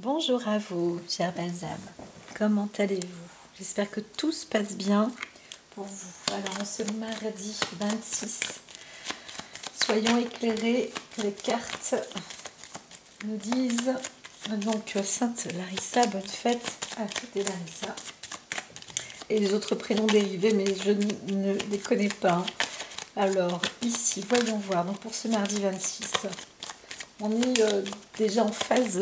Bonjour à vous, cher Balsam. Comment allez-vous? J'espère que tout se passe bien pour vous. Alors, ce mardi 26, soyons éclairés que les cartes nous disent. Donc, Sainte Larissa, bonne fête à toutes les Larissa. Et les autres prénoms dérivés, mais je ne les connais pas. Alors, ici, voyons voir. Donc, pour ce mardi 26, on est déjà en phase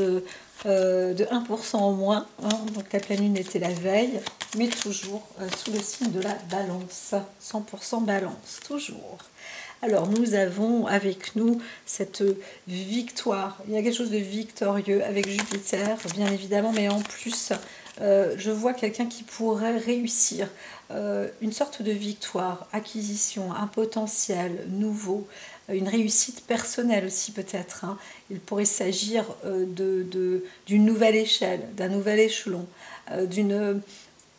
de 1% en moins. Hein, donc la pleine lune était la veille, mais toujours sous le signe de la balance. 100% balance, toujours. Alors nous avons avec nous cette victoire. Il y a quelque chose de victorieux avec Jupiter, bien évidemment, mais en plus, je vois quelqu'un qui pourrait réussir une sorte de victoire, acquisition, un potentiel nouveau, une réussite personnelle aussi peut-être. Hein. Il pourrait s'agir d'une nouvelle échelle, d'un nouvel échelon,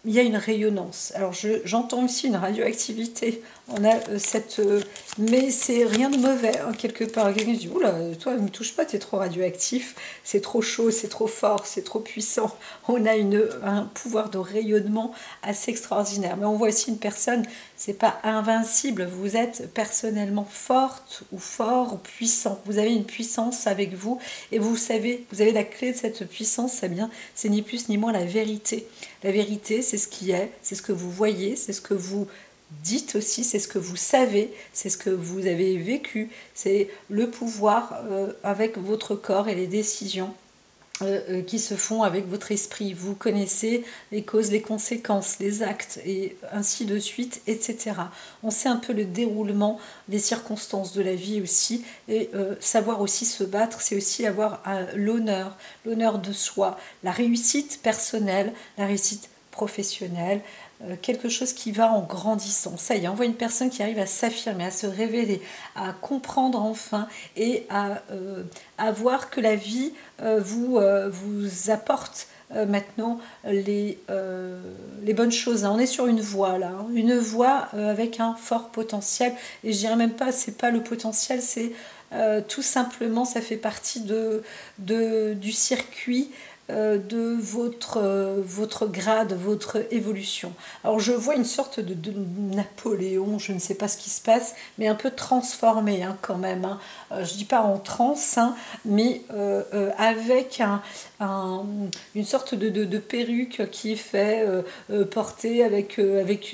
il y a une rayonnance. Alors j'entends aussi une radioactivité. On a mais c'est rien de mauvais, hein, quelque part. Quelqu'un se dit, oula, toi, ne me touche pas, tu es trop radioactif, c'est trop chaud, c'est trop fort, c'est trop puissant. On a un pouvoir de rayonnement assez extraordinaire. Mais on voit aussi une personne, c'est pas invincible, vous êtes personnellement forte ou fort ou puissant. Vous avez une puissance avec vous et vous savez, vous avez la clé de cette puissance, c'est ni plus ni moins la vérité. La vérité, c'est ce qui est, c'est ce que vous voyez, c'est ce que vous dites aussi, c'est ce que vous savez, c'est ce que vous avez vécu, c'est le pouvoir avec votre corps et les décisions qui se font avec votre esprit. Vous connaissez les causes, les conséquences, les actes et ainsi de suite, etc. On sait un peu le déroulement des circonstances de la vie aussi et savoir aussi se battre, c'est aussi avoir l'honneur de soi, la réussite personnelle, la réussite professionnelle, quelque chose qui va en grandissant. Ça y est, on voit une personne qui arrive à s'affirmer, à se révéler, à comprendre enfin et à voir que la vie vous apporte maintenant les bonnes choses. On est sur une voie là, hein, une voie avec un fort potentiel. Et je dirais même pas, c'est pas le potentiel, c'est tout simplement, ça fait partie du circuit de votre grade, votre évolution. Alors je vois une sorte de Napoléon, je ne sais pas ce qui se passe, mais un peu transformé hein, quand même. Hein. Je dis pas en transe, hein, mais avec une sorte de perruque qui est fait porter avec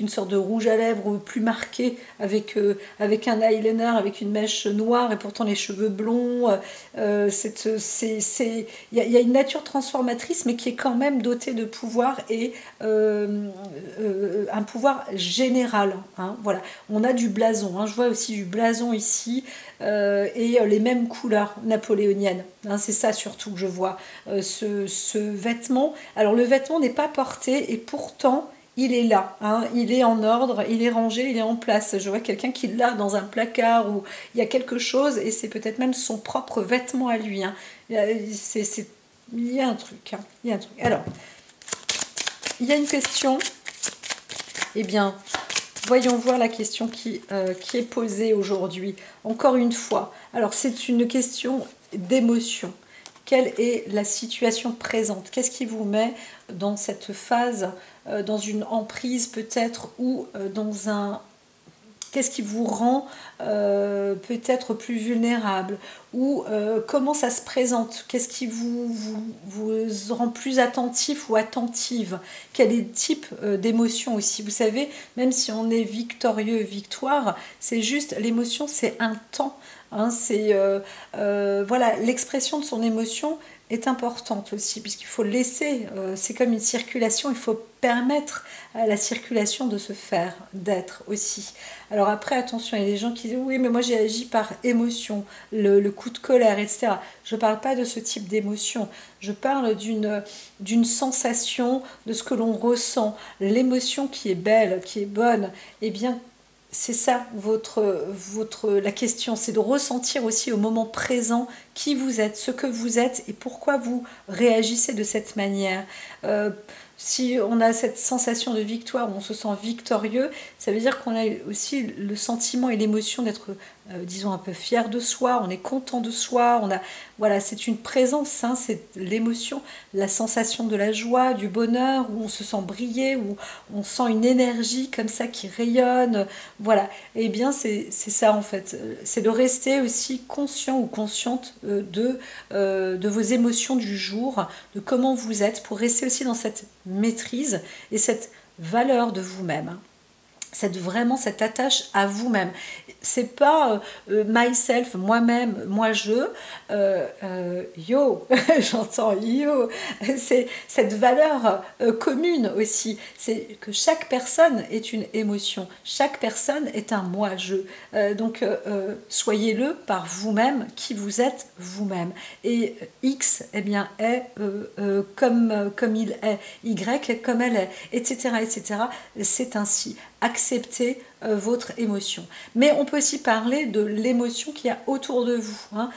une sorte de rouge à lèvres plus marqué, avec un eyeliner, avec une mèche noire et pourtant les cheveux blonds. Il y a une nature transformatrice mais qui est quand même dotée de pouvoir et un pouvoir général. Hein, voilà. On a du blason, hein, je vois aussi du blason ici et les mêmes couleurs napoléoniennes. Hein, c'est ça surtout que je vois. Ce vêtement, alors le vêtement n'est pas porté et pourtant il est là, hein, il est en ordre, il est rangé, il est en place. Je vois quelqu'un qui l'a dans un placard où il y a quelque chose et c'est peut-être même son propre vêtement à lui. Hein. Il y a un truc. Hein, il y a un truc. Alors, il y a une question. Eh bien, voyons voir la question qui est posée aujourd'hui. Encore une fois. Alors, c'est une question d'émotion. Quelle est la situation présente? Qu'est-ce qui vous met dans cette phase, dans une emprise peut-être, ou dans un... Qu'est-ce qui vous rend peut-être plus vulnérable? Ou comment ça se présente? Qu'est-ce qui vous rend plus attentif ou attentive? Quel est le type d'émotion aussi? Vous savez, même si on est victorieux, victoire, c'est juste, l'émotion, c'est un temps. Hein, voilà, l'expression de son émotion est importante aussi, puisqu'il faut laisser, c'est comme une circulation, il faut permettre à la circulation de se faire, d'être aussi. Alors après, attention, il y a des gens qui disent, oui, mais moi j'ai agi par émotion, le coup de colère, etc. Je ne parle pas de ce type d'émotion, je parle d'une sensation, de ce que l'on ressent, l'émotion qui est belle, qui est bonne, eh bien, c'est ça la question, c'est de ressentir aussi au moment présent qui vous êtes, ce que vous êtes et pourquoi vous réagissez de cette manière. Si on a cette sensation de victoire, où on se sent victorieux, ça veut dire qu'on a aussi le sentiment et l'émotion d'être disons, un peu fier de soi, on est content de soi, voilà, c'est une présence, hein, c'est l'émotion, la sensation de la joie, du bonheur, où on se sent briller, où on sent une énergie comme ça qui rayonne, voilà. Et bien, c'est ça en fait, c'est de rester aussi conscient ou consciente de vos émotions du jour, de comment vous êtes, pour rester aussi dans cette maîtrise et cette valeur de vous-même, vraiment cette attache à vous-même. C'est pas myself, moi-même, moi-je, yo, j'entends yo, c'est cette valeur commune aussi, c'est que chaque personne est une émotion, chaque personne est un moi-je, donc soyez-le par vous-même, qui vous êtes vous-même, et X, eh bien, est comme il est, Y comme elle est, etc., etc., c'est ainsi. Acceptez votre émotion. Mais on peut aussi parler de l'émotion qu'il y a autour de vous. Hein.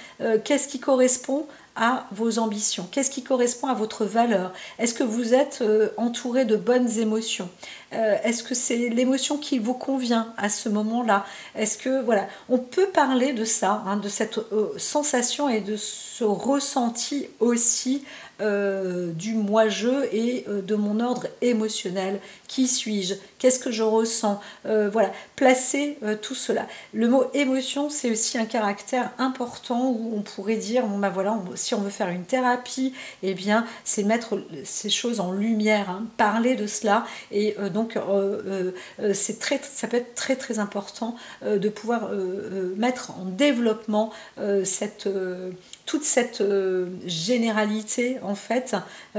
Qu'est-ce qui correspond à vos ambitions? Qu'est-ce qui correspond à votre valeur? Est-ce que vous êtes entouré de bonnes émotions? Est-ce que c'est l'émotion qui vous convient à ce moment-là? Est-ce que, voilà, on peut parler de ça, hein, de cette sensation et de ce ressenti aussi du moi-je et de mon ordre émotionnel. Qui suis-je? Qu'est-ce que je ressens? Voilà, placer tout cela. Le mot émotion, c'est aussi un caractère important où on pourrait dire, bon ben voilà, si on veut faire une thérapie, eh bien, c'est mettre ces choses en lumière, hein, parler de cela. Et donc, ça peut être très très important de pouvoir mettre en développement toute cette généralité en fait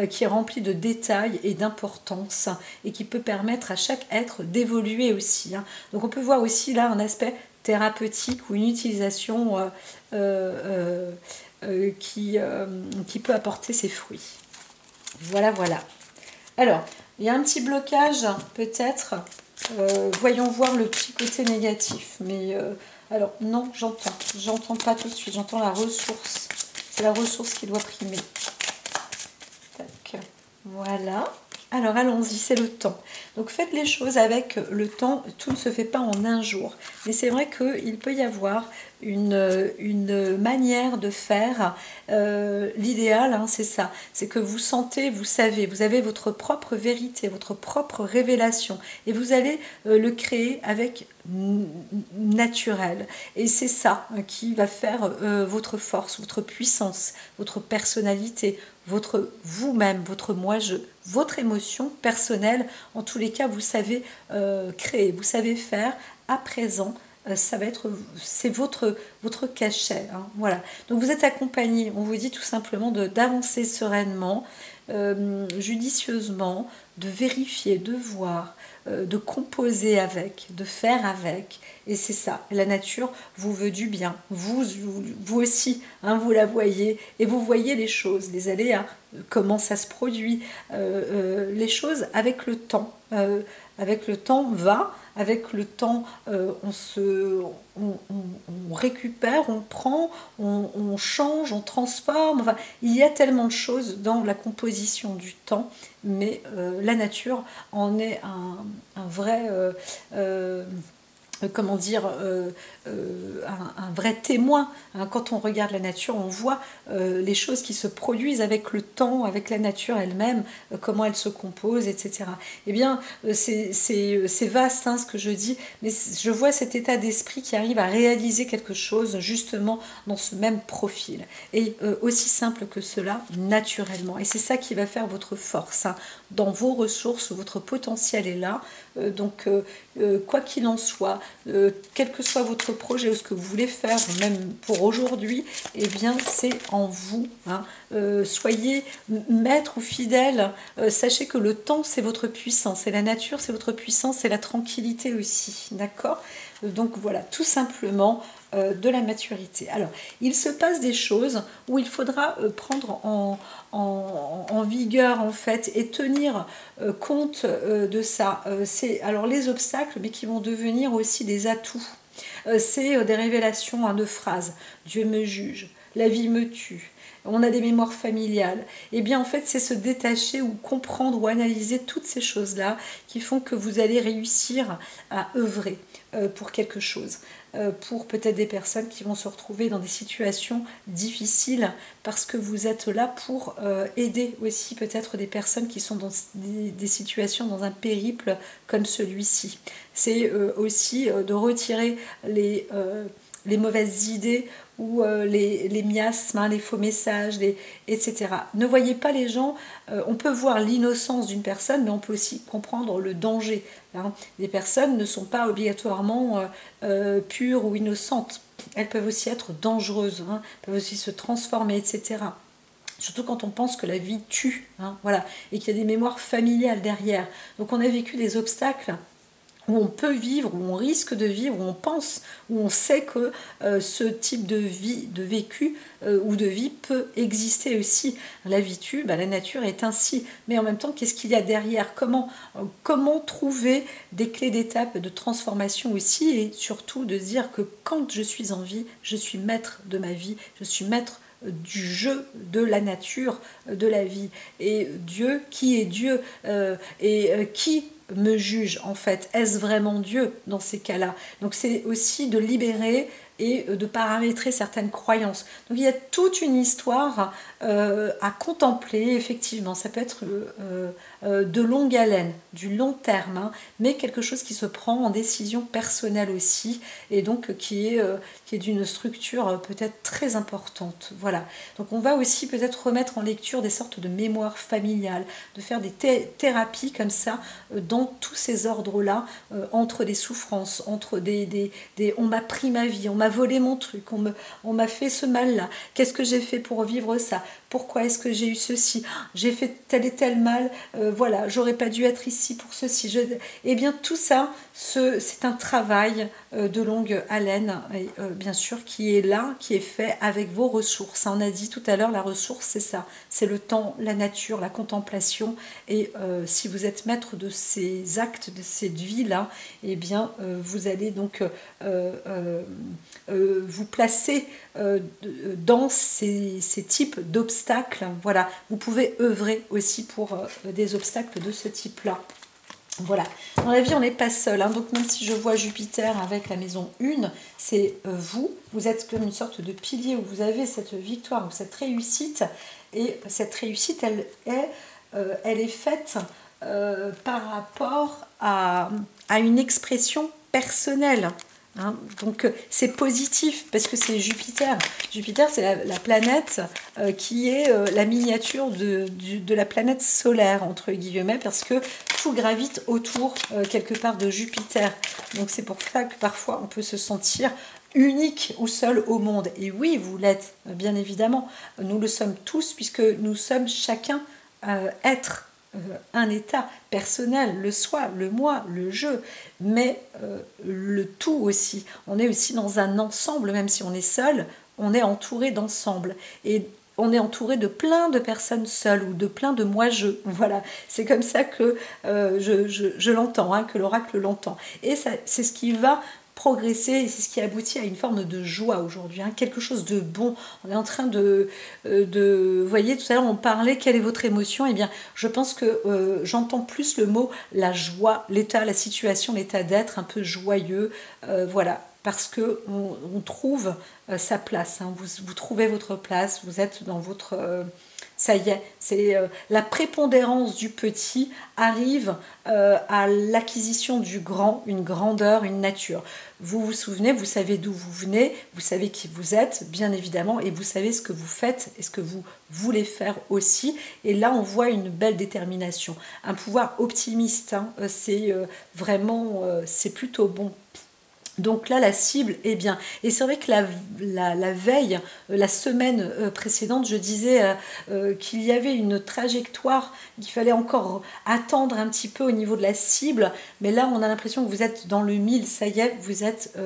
qui est remplie de détails et d'importance et qui peut permettre à chaque être d'évoluer aussi. Hein. Donc on peut voir aussi là un aspect thérapeutique ou une utilisation qui peut apporter ses fruits. Voilà, voilà. Alors, il y a un petit blocage peut-être. Voyons voir le petit côté négatif. Mais alors non, j'entends pas tout de suite. J'entends la ressource. C'est la ressource qui doit primer. Tac. Voilà. Alors allons-y, c'est le temps. Donc faites les choses avec le temps, tout ne se fait pas en un jour. Mais c'est vrai qu'il peut y avoir une manière de faire. L'idéal, hein, c'est ça. C'est que vous sentez, vous savez, vous avez votre propre vérité, votre propre révélation. Et vous allez le créer avec naturel. Et c'est ça qui va faire votre force, votre puissance, votre personnalité, votre vous-même, votre moi-je, votre émotion personnelle. En tous les cas, vous savez créer, vous savez faire. À présent, ça va être, c'est votre cachet. Hein, voilà. Donc vous êtes accompagné. On vous dit tout simplement d'avancer sereinement, judicieusement, de vérifier, de voir, de composer avec, de faire avec. Et c'est ça, la nature vous veut du bien. Vous aussi, hein, vous la voyez. Et vous voyez les choses, les aléas, comment ça se produit. Les choses avec le temps. Avec le temps va, avec le temps on récupère, on prend, on change, on transforme. Enfin, il y a tellement de choses dans la composition du temps, mais la nature en est un vrai... comment dire, un vrai témoin. Hein. Quand on regarde la nature, on voit les choses qui se produisent avec le temps, avec la nature elle-même, comment elle se compose, etc. Eh bien, c'est vaste hein, ce que je dis, mais je vois cet état d'esprit qui arrive à réaliser quelque chose justement dans ce même profil. Et aussi simple que cela, naturellement. Et c'est ça qui va faire votre force. Hein. Dans vos ressources, votre potentiel est là. Donc, quoi qu'il en soit, quel que soit votre projet ou ce que vous voulez faire, même pour aujourd'hui, eh bien, c'est en vous. Hein. Soyez maître ou fidèle. Sachez que le temps, c'est votre puissance. Et la nature, c'est votre puissance. C'est la tranquillité aussi. D'accord ? Donc, voilà, tout simplement de la maturité. Alors, il se passe des choses où il faudra prendre en vigueur en fait et tenir compte de ça. C'est alors les obstacles, mais qui vont devenir aussi des atouts. C'est des révélations hein, de phrases. Dieu me juge, la vie me tue. On a des mémoires familiales. Eh bien, en fait, c'est se détacher ou comprendre ou analyser toutes ces choses-là qui font que vous allez réussir à œuvrer pour quelque chose. pour peut-être des personnes qui vont se retrouver dans des situations difficiles, parce que vous êtes là pour aider aussi peut-être des personnes qui sont dans des situations, dans un périple comme celui-ci. C'est aussi de retirer les mauvaises idées ou les miasmes, hein, les faux messages, etc. Ne voyez pas les gens, on peut voir l'innocence d'une personne, mais on peut aussi comprendre le danger. Hein. Les personnes ne sont pas obligatoirement pures ou innocentes. Elles peuvent aussi être dangereuses, hein, peuvent aussi se transformer, etc. Surtout quand on pense que la vie tue, hein, voilà, et qu'il y a des mémoires familiales derrière. Donc on a vécu des obstacles où on peut vivre, où on risque de vivre, où on pense, où on sait que ce type de vie, de vécu ou de vie peut exister aussi. La vie tue, la nature est ainsi. Mais en même temps, qu'est-ce qu'il y a derrière ? Comment trouver des clés d'étape de transformation aussi, et surtout de dire que quand je suis en vie, je suis maître de ma vie, je suis maître du jeu de la nature, de la vie. Et Dieu, qui est Dieu qui me juge en fait? Est-ce vraiment Dieu dans ces cas-là? Donc c'est aussi de libérer et de paramétrer certaines croyances. Donc il y a toute une histoire à contempler, effectivement. Ça peut être de longue haleine, du long terme, hein, mais quelque chose qui se prend en décision personnelle aussi, et donc qui est d'une structure peut-être très importante. Voilà. Donc on va aussi peut-être remettre en lecture des sortes de mémoires familiales, de faire des thérapies comme ça, dans tous ces ordres-là, entre des souffrances, entre on m'a pris ma vie, on m'a volé mon truc, on m'a fait ce mal-là, qu'est-ce que j'ai fait pour vivre ça, pourquoi est-ce que j'ai eu ceci, j'ai fait tel et tel mal, voilà, j'aurais pas dû être ici pour ceci. Eh bien tout ça, c'est un travail de longue haleine, et, bien sûr, qui est là, qui est fait avec vos ressources. On a dit tout à l'heure, la ressource, c'est ça, c'est le temps, la nature, la contemplation, et si vous êtes maître de ces actes, de cette vie-là, eh bien vous allez donc vous placer dans ces types d'obstacles. Voilà, vous pouvez œuvrer aussi pour des obstacles de ce type-là. Voilà, dans la vie on n'est pas seul, hein. Donc même si je vois Jupiter avec la maison 1, c'est vous êtes comme une sorte de pilier où vous avez cette victoire ou cette réussite, et cette réussite elle est faite par rapport à une expression personnelle. Hein, donc c'est positif parce que c'est Jupiter. Jupiter, c'est la planète qui est la miniature de la planète solaire, entre guillemets, parce que tout gravite autour quelque part de Jupiter. Donc c'est pour ça que parfois on peut se sentir unique ou seul au monde. Et oui, vous l'êtes, bien évidemment. Nous le sommes tous, puisque nous sommes chacun être. Un état personnel, le soi, le moi, le je, mais le tout aussi. On est aussi dans un ensemble, même si on est seul, on est entouré d'ensemble. Et on est entouré de plein de personnes seules ou de plein de moi-je. Voilà, c'est comme ça que je l'entends, hein, que l'oracle l'entend. Et c'est ce qui va progresser, et c'est ce qui aboutit à une forme de joie aujourd'hui, hein, quelque chose de bon. On est en train vous voyez, tout à l'heure on parlait, quelle est votre émotion? Eh bien, je pense que j'entends plus le mot la joie, l'état, la situation, l'état d'être un peu joyeux, voilà, parce que on trouve sa place, hein. Vous trouvez votre place, vous êtes dans votre... ça y est, c'est la prépondérance du petit arrive à l'acquisition du grand, une grandeur, une nature. Vous vous souvenez, vous savez d'où vous venez, vous savez qui vous êtes, bien évidemment, et vous savez ce que vous faites et ce que vous voulez faire aussi. Et là, on voit une belle détermination, un pouvoir optimiste, hein. C'est vraiment, c'est plutôt bon. Donc là, la cible est bien. Et c'est vrai que la veille, la semaine précédente, je disais qu'il y avait une trajectoire, qu'il fallait encore attendre un petit peu au niveau de la cible. Mais là, on a l'impression que vous êtes dans le mille. Ça y est, vous êtes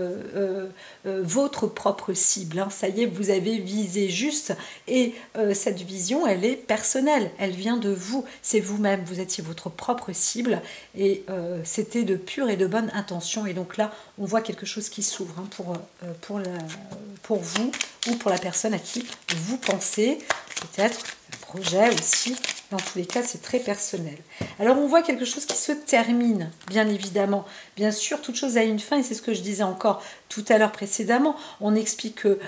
votre propre cible, hein. Ça y est, vous avez visé juste. Et cette vision, elle est personnelle. Elle vient de vous. C'est vous-même. Vous étiez votre propre cible. Et c'était de pure et de bonne intention. Et donc là, on voit quelque chose qui s'ouvre, hein, pour vous ou pour la personne à qui vous pensez. Peut-être projet aussi. Dans tous les cas, c'est très personnel. Alors, on voit quelque chose qui se termine, bien évidemment. Bien sûr, toute chose a une fin, et c'est ce que je disais encore tout à l'heure précédemment. On explique que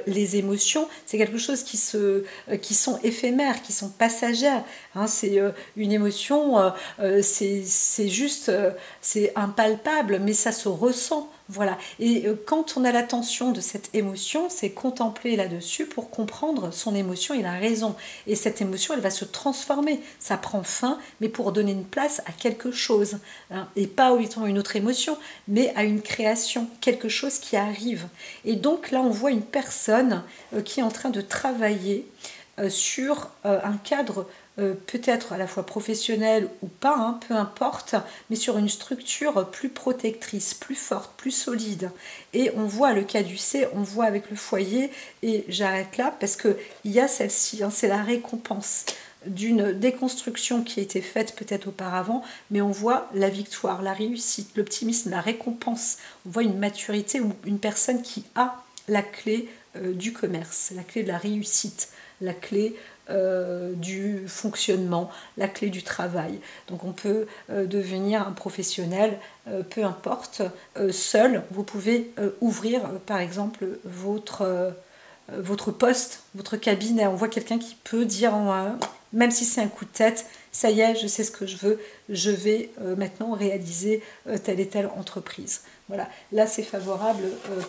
les émotions, c'est quelque chose qui sont éphémères, qui sont passagères. Hein, c'est une émotion, c'est juste, c'est impalpable, mais ça se ressent. Voilà. Et quand on a l'attention de cette émotion, c'est contempler là-dessus pour comprendre son émotion et la raison. Et cette émotion, elle va se transformer. Ça prend fin, mais pour donner une place à quelque chose. Hein, et pas autant une autre émotion, mais à une création, quelque chose qui arrive. Et donc là, on voit une personne qui est en train de travailler sur un cadre peut-être à la fois professionnelle ou pas, hein, peu importe, mais sur une structure plus protectrice, plus forte, plus solide. Et on voit le caducée, on voit avec le foyer, et j'arrête là parce qu'il y a celle-ci, hein, c'est la récompense d'une déconstruction qui a été faite peut-être auparavant, mais on voit la victoire, la réussite, l'optimisme, la récompense. On voit une maturité ou une personne qui a la clé du commerce, la clé de la réussite, la clé du fonctionnement, la clé du travail. Donc on peut devenir un professionnel, peu importe, seul. Vous pouvez ouvrir par exemple votre poste, votre cabinet. On voit quelqu'un qui peut dire, même si c'est un coup de tête, ça y est, je sais ce que je veux, je vais maintenant réaliser telle et telle entreprise. Voilà, là c'est favorable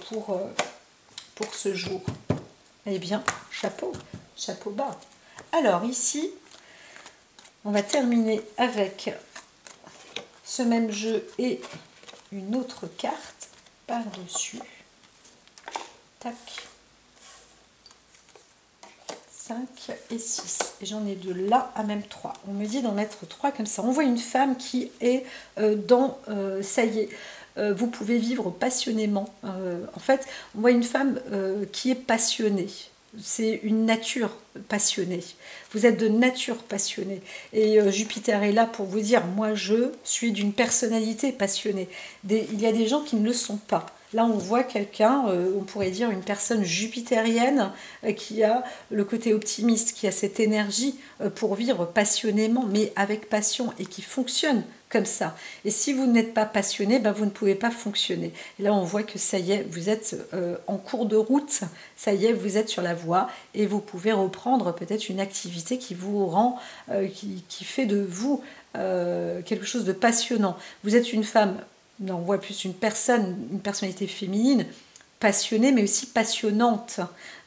pour ce jour. Eh bien, chapeau bas. Alors ici, on va terminer avec ce même jeu et une autre carte par-dessus. Tac. 5 et 6. Et j'en ai de là à même 3. On me dit d'en mettre 3 comme ça. On voit une femme qui est dans... ça y est. Vous pouvez vivre passionnément. En fait, on voit une femme qui est passionnée. C'est une nature passionnée. Vous êtes de nature passionnée. Et Jupiter est là pour vous dire, moi je suis d'une personnalité passionnée. Il y a des gens qui ne le sont pas. Là, on voit quelqu'un, on pourrait dire une personne jupitérienne qui a le côté optimiste, qui a cette énergie pour vivre passionnément, mais avec passion et qui fonctionne comme ça. Et si vous n'êtes pas passionné, ben vous ne pouvez pas fonctionner. Et là, on voit que ça y est, vous êtes en cours de route, ça y est, vous êtes sur la voie et vous pouvez reprendre peut-être une activité qui vous rend, qui fait de vous quelque chose de passionnant. Vous êtes une femme, on voit plus une personnalité féminine, passionnée mais aussi passionnante.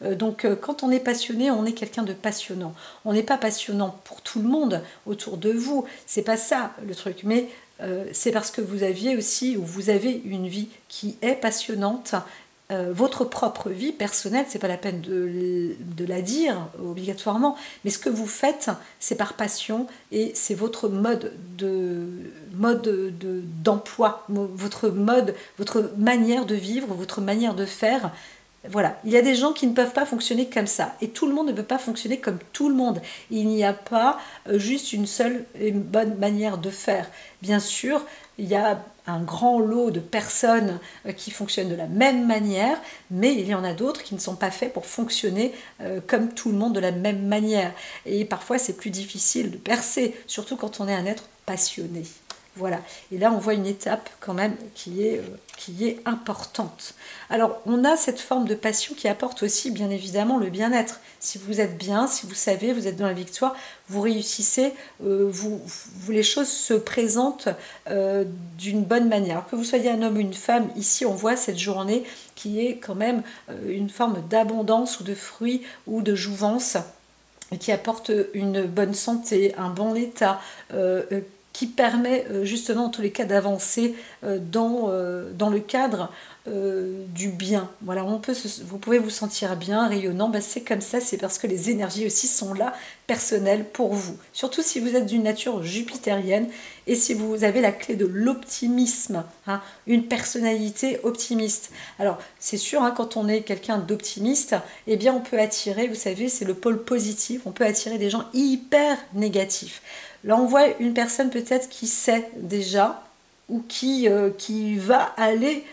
Donc quand on est passionné, on est quelqu'un de passionnant. On n'est pas passionnant pour tout le monde autour de vous, c'est pas ça le truc, mais c'est parce que vous aviez aussi, ou vous avez une vie qui est passionnante. Votre propre vie personnelle, c'est pas la peine de la dire obligatoirement, mais ce que vous faites, c'est par passion et c'est votre mode d'emploi, votre manière de vivre, votre manière de faire. Voilà, il y a des gens qui ne peuvent pas fonctionner comme ça et tout le monde ne peut pas fonctionner comme tout le monde. Il n'y a pas juste une seule et une bonne manière de faire. Bien sûr, il y a un grand lot de personnes qui fonctionnent de la même manière, mais il y en a d'autres qui ne sont pas faits pour fonctionner comme tout le monde de la même manière. Et parfois, c'est plus difficile de percer, surtout quand on est un être passionné. Voilà, et là on voit une étape quand même qui est importante. Alors on a cette forme de passion qui apporte aussi bien évidemment le bien-être. Si vous êtes bien, si vous savez, vous êtes dans la victoire, vous réussissez, les choses se présentent d'une bonne manière. Alors que vous soyez un homme ou une femme, ici on voit cette journée qui est quand même une forme d'abondance ou de fruits ou de jouvence qui apporte une bonne santé, un bon état, qui permet justement en tous les cas d'avancer dans le cadre du bien. Voilà, vous pouvez vous sentir bien, rayonnant, ben c'est comme ça, c'est parce que les énergies aussi sont là, personnelles pour vous. Surtout si vous êtes d'une nature jupitérienne et si vous avez la clé de l'optimisme, hein, une personnalité optimiste. Alors, c'est sûr, hein, quand on est quelqu'un d'optimiste, eh bien on peut attirer, vous savez, c'est le pôle positif, on peut attirer des gens hyper négatifs. Là, on voit une personne peut-être qui sait déjà ou qui va aller,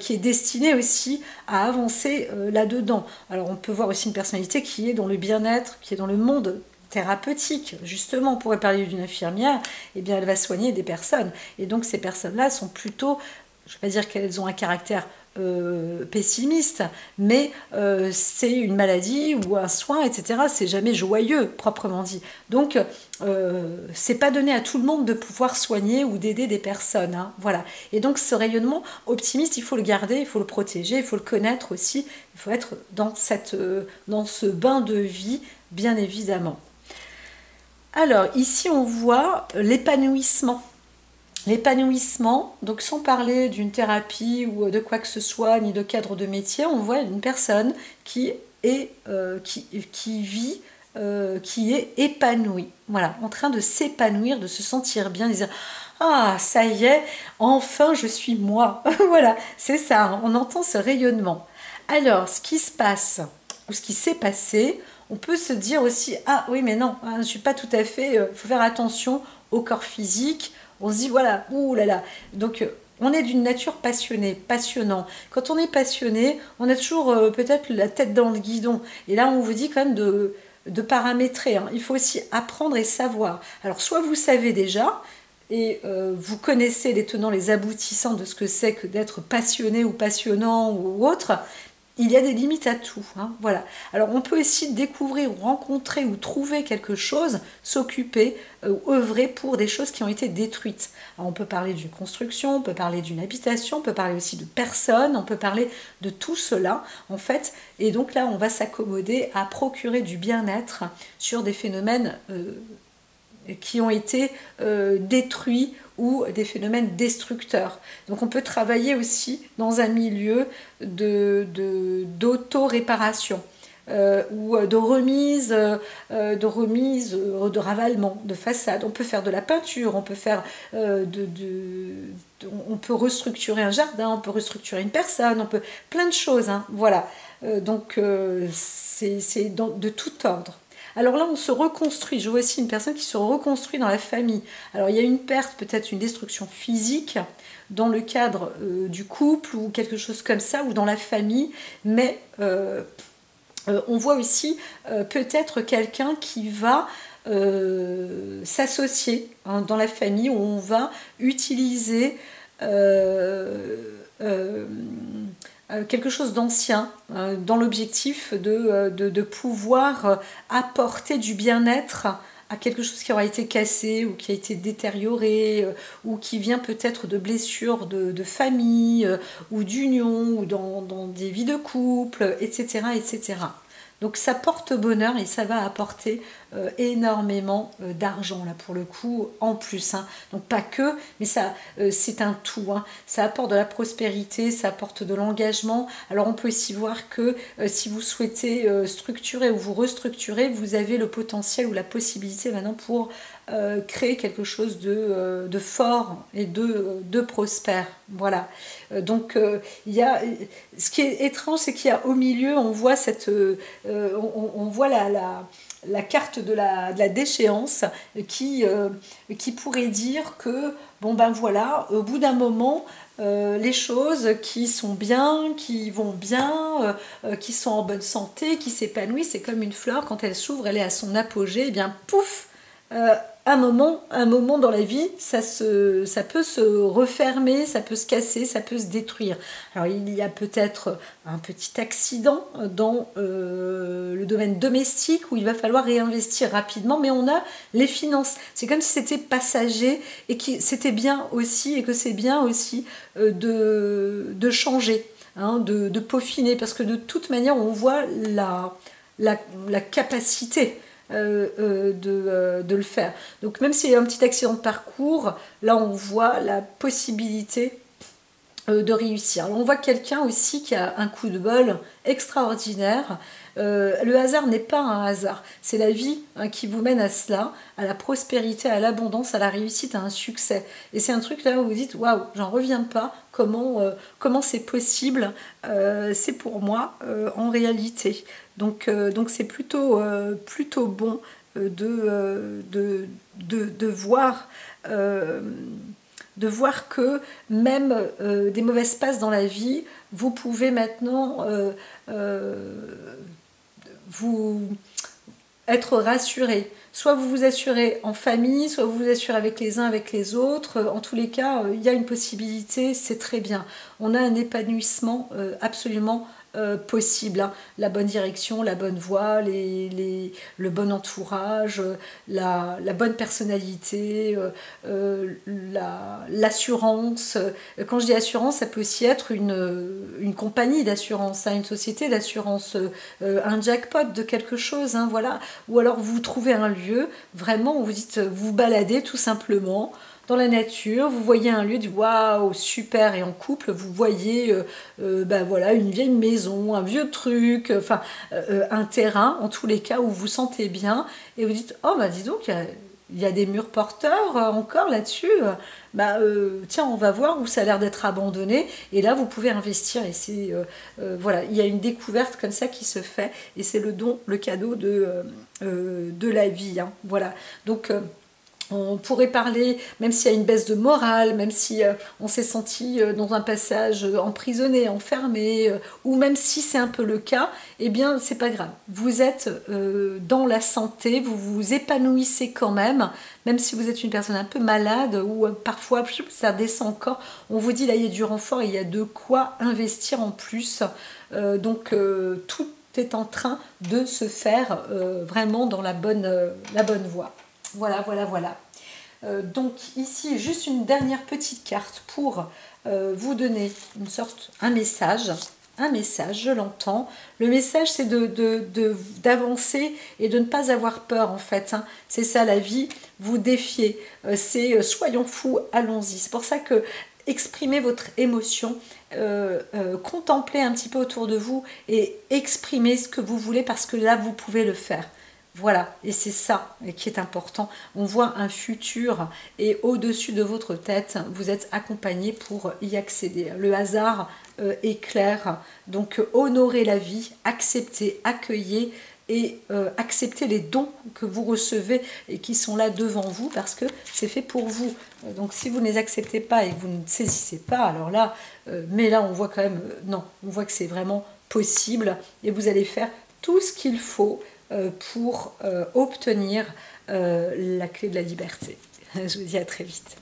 qui est destinée aussi à avancer là-dedans. Alors, on peut voir aussi une personnalité qui est dans le bien-être, qui est dans le monde thérapeutique. Justement, on pourrait parler d'une infirmière, eh bien elle va soigner des personnes. Et donc ces personnes-là sont plutôt, je ne vais pas dire qu'elles ont un caractère pessimiste, mais c'est une maladie ou un soin, etc. C'est jamais joyeux, proprement dit. Donc, c'est pas donné à tout le monde de pouvoir soigner ou d'aider des personnes. Hein, voilà. Et donc, ce rayonnement optimiste, il faut le garder, il faut le protéger, il faut le connaître aussi. Il faut être dans ce bain de vie, bien évidemment. Alors, ici, on voit l'épanouissement. L'épanouissement, donc sans parler d'une thérapie ou de quoi que ce soit, ni de cadre de métier, on voit une personne qui est, qui vit, qui est épanouie. Voilà, en train de s'épanouir, de se sentir bien, de dire ah, ça y est, enfin je suis moi. Voilà, c'est ça, hein, on entend ce rayonnement. Alors, ce qui se passe, ou ce qui s'est passé, on peut se dire aussi ah oui, mais non, hein, je ne suis pas tout à fait, il faut faire attention au corps physique. On se dit, voilà, ouh là là. Donc, on est d'une nature passionnée, passionnant. Quand on est passionné, on a toujours peut-être la tête dans le guidon. Et là, on vous dit quand même de paramétrer. Hein. Il faut aussi apprendre et savoir. Alors, soit vous savez déjà, et vous connaissez les tenants, les aboutissants de ce que c'est que d'être passionné ou passionnant ou autre. Il y a des limites à tout, hein, voilà. Alors on peut aussi découvrir, ou rencontrer ou trouver quelque chose, s'occuper ou œuvrer pour des choses qui ont été détruites. Alors, on peut parler d'une construction, on peut parler d'une habitation, on peut parler aussi de personnes, on peut parler de tout cela en fait. Et donc là on va s'accommoder à procurer du bien-être sur des phénomènes qui ont été détruits ou des phénomènes destructeurs. Donc on peut travailler aussi dans un milieu d'auto-réparation ou de remise, de ravalement de façade. On peut faire de la peinture, on peut faire on peut restructurer un jardin, on peut restructurer une personne, on peut plein de choses. Hein, voilà. Donc c'est de tout ordre. Alors là, on se reconstruit. Je vois aussi une personne qui se reconstruit dans la famille. Alors il y a une perte, peut-être une destruction physique dans le cadre du couple ou quelque chose comme ça, ou dans la famille, mais on voit aussi peut-être quelqu'un qui va s'associer hein, dans la famille, où on va utiliser quelque chose d'ancien dans l'objectif de pouvoir apporter du bien-être à quelque chose qui aura été cassé ou qui a été détérioré ou qui vient peut-être de blessures de famille ou d'union ou dans des vies de couple, etc., etc. Donc ça porte bonheur et ça va apporter énormément d'argent là pour le coup en plus. Hein. Donc pas que, mais ça c'est un tout. Hein. Ça apporte de la prospérité, ça apporte de l'engagement. Alors on peut aussi voir que si vous souhaitez structurer ou vous restructurer, vous avez le potentiel ou la possibilité maintenant pour créer quelque chose de fort et de prospère. Voilà. Donc il y a, ce qui est étrange, c'est qu'il y a au milieu, on voit on voit la carte de la déchéance qui pourrait dire que bon ben voilà, au bout d'un moment les choses qui sont bien, qui vont bien, qui sont en bonne santé, qui s'épanouissent, c'est comme une fleur quand elle s'ouvre, elle est à son apogée, et bien pouf, un moment dans la vie, ça peut se refermer, ça peut se casser, ça peut se détruire. Alors il y a peut-être un petit accident dans le domaine domestique où il va falloir réinvestir rapidement, mais on a les finances. C'est comme si c'était passager et que c'était bien aussi, et que c'est bien aussi de changer, hein, de peaufiner, parce que de toute manière on voit la capacité de le faire. Donc même s'il y a un petit accident de parcours, là on voit la possibilité de réussir. Alors, on voit quelqu'un aussi qui a un coup de bol extraordinaire. Le hasard n'est pas un hasard, c'est la vie hein, qui vous mène à cela, à la prospérité, à l'abondance, à la réussite, à un succès. Et c'est un truc là où vous dites waouh, j'en reviens pas, comment c'est possible, c'est pour moi en réalité. Donc c'est plutôt bon de voir que même des mauvaises passes dans la vie, vous pouvez maintenant vous être rassuré Soit vous vous assurez en famille, soit vous vous assurez avec les uns, avec les autres. En tous les cas, il y a une possibilité, c'est très bien. On a un épanouissement absolument possible, hein. La bonne direction, la bonne voie, le bon entourage, la bonne personnalité, l'assurance. Quand je dis assurance, ça peut aussi être une compagnie d'assurance, hein, une société d'assurance, un jackpot de quelque chose, hein, voilà. Ou alors vous trouvez un lieu, vraiment, où vous dites, vous baladez tout simplement dans la nature, vous voyez un lieu, du waouh, super, et en couple, vous voyez ben voilà, une vieille maison, un vieux truc, enfin un terrain, en tous les cas, où vous vous sentez bien, et vous dites, oh bah dis donc, il y a des murs porteurs encore là-dessus, bah, tiens, on va voir où ça a l'air d'être abandonné, et là vous pouvez investir, et c'est voilà, il y a une découverte comme ça qui se fait, et c'est le don, le cadeau de la vie, hein, voilà, donc on pourrait parler, même s'il y a une baisse de morale, même si on s'est senti dans un passage emprisonné, enfermé, ou même si c'est un peu le cas, eh bien c'est pas grave. Vous êtes dans la santé, vous vous épanouissez quand même si vous êtes une personne un peu malade, ou parfois ça descend encore, on vous dit là il y a du renfort, il y a de quoi investir en plus. Donc tout est en train de se faire vraiment dans la bonne voie. Voilà, voilà, voilà. Donc ici, juste une dernière petite carte pour vous donner un message, je l'entends. Le message, c'est d'avancer et de ne pas avoir peur, en fait, hein. C'est ça la vie, vous défiez. C'est soyons fous, allons-y. C'est pour ça que exprimez votre émotion, contemplez un petit peu autour de vous et exprimez ce que vous voulez, parce que là, vous pouvez le faire. Voilà, et c'est ça qui est important. On voit un futur, et au-dessus de votre tête, vous êtes accompagné pour y accéder. Le hasard est clair, donc honorez la vie, acceptez, accueillez, et acceptez les dons que vous recevez et qui sont là devant vous, parce que c'est fait pour vous. Donc si vous ne les acceptez pas et que vous ne saisissez pas, alors là, mais là on voit quand même, non, on voit que c'est vraiment possible, et vous allez faire tout ce qu'il faut pour obtenir la clé de la liberté. Je vous dis à très vite.